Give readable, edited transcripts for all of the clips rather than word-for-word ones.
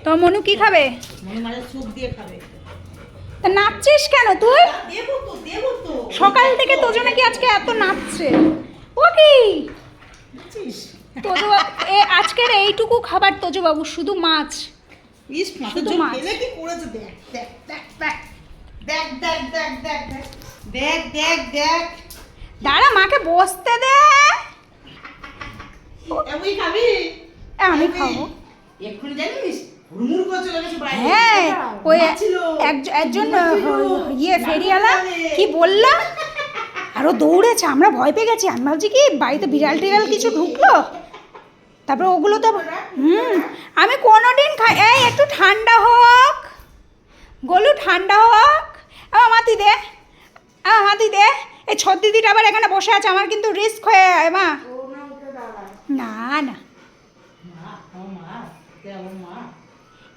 তো মনু কি খাবে? মনু মাছের স্যুপ দিয়ে খাবে। তা নাচছিস কেন তুই? দেবো তো সকাল থেকে তোজো নাকি আজকে এত নাচছে। ও কি তোজো আজকের এইটুকু খাবার তোজো বাবু শুধু মাছ। ইস মাছের ঝোল খেলে কি করেছে দেখ দেখ দেখ দেখ দেখ দেখ দেখ দেখ দেখ দেখ দেখ। দাঁড়া মাকে বসতে দে। আমি খাবি? আমি খাবো। এক্ষুনি জানিস হুড়মুড় করে চলে গেছে বাইরে। হ্যাঁ ওই একজন ফেরিওয়ালা কি বললাম আরো দৌড়েছে, আমরা ভয় পেয়ে গেছি। আমি ভাবছি কি বাড়িতে বিড়াল টিড়াল কিছু ঢুকলো, তারপরে ওগুলো তো আমি কোনোদিন খাই। এই একটু ঠান্ডা হোক গোলু, ঠান্ডা হোক। আমার মাতি দে, আমার মাতি দে। এই ছোট দিদিটা আবার এখানে বসে আছে, আমার কিন্তু রিস্ক হয়ে যায় মা। না না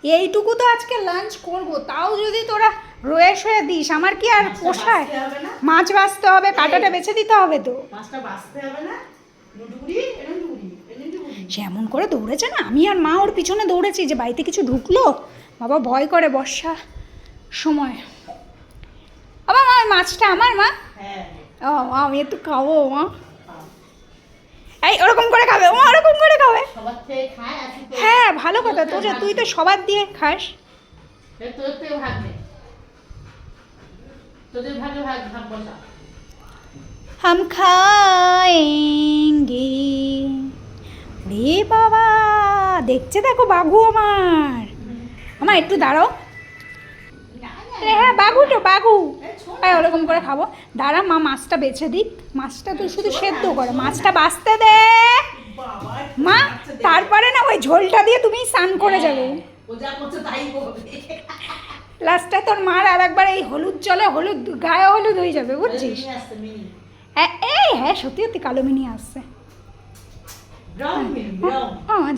এইটুকু তো আজকে লাঞ্চ করব, তাও যদি তোরা রয়ে শয়ে দিস আমার কি আর পোষায়? মাছ বাছতে হবে, কাঁটাটা বেছে দিতে হবে তো। মাছটা বাছতে হবে না? সে এমন করে দৌড়েছে না, আমি আর মা ওর পিছনে দৌড়েছি যে বাড়িতে কিছু ঢুকলো। বাবা ভয় করে বর্ষা সময়। আবার মা মাছটা আমার মা। ও আমি একটু খাবো মা। এই ওরকম করে খাবে, ও ওরকম করে খাবে। হ্যাঁ ভালো কথা তো, যে তুই তো সবার দিয়ে খাস। हम खाएंगे রে বাবা। দেখছে দেখো বাঘু আমার। আমার একটু দাঁড়াও। হ্যাঁ বাঘু তো বাঘু। হ্যাঁ ওরকম করে খাবো। দাঁড়া মা মাছটা বেছে দিক। মাছটা তুই শুধু সেদ্ধ করে, মাছটা বাছতে দে মা। তারপরে না ওই ঝোলটা দিয়ে তুমি স্নান করে যাবে। লাস্টে তোর মার আর একবার এই হলুদ জলে হলুদ গায়ে হলুদ হয়ে যাবে বুঝছিস? হ্যাঁ এই হ্যাঁ সত্যি সত্যি কালো মিনি আসছে।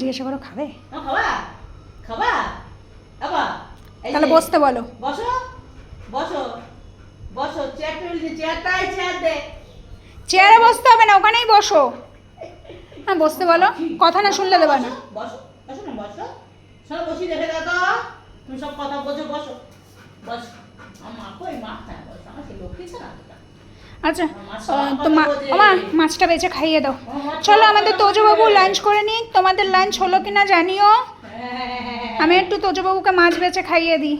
জিজ্ঞাসা করো খাবে? তাহলে বসতে বলো। চেয়ারে বসতে হবে না, ওখানেই বসো। হ্যাঁ বসতে বলো, কথা না শুনলে দেবা না। তুমি সব কথা বোঝো, বসো বসো। আমার কই মা হ্যাঁ বসো, আমার সেই লক্ষ্মী ছাড়া। আচ্ছা তো মা মাছটা বেঁচে খাইয়ে দাও। চলো আমাদের তোজবাবু লাঞ্চ করে নিই। তোমাদের লাঞ্চ হলো কিনা জানিও। আমি একটু তোজবাবুকে মাছ বেঁচে খাইয়ে দিই।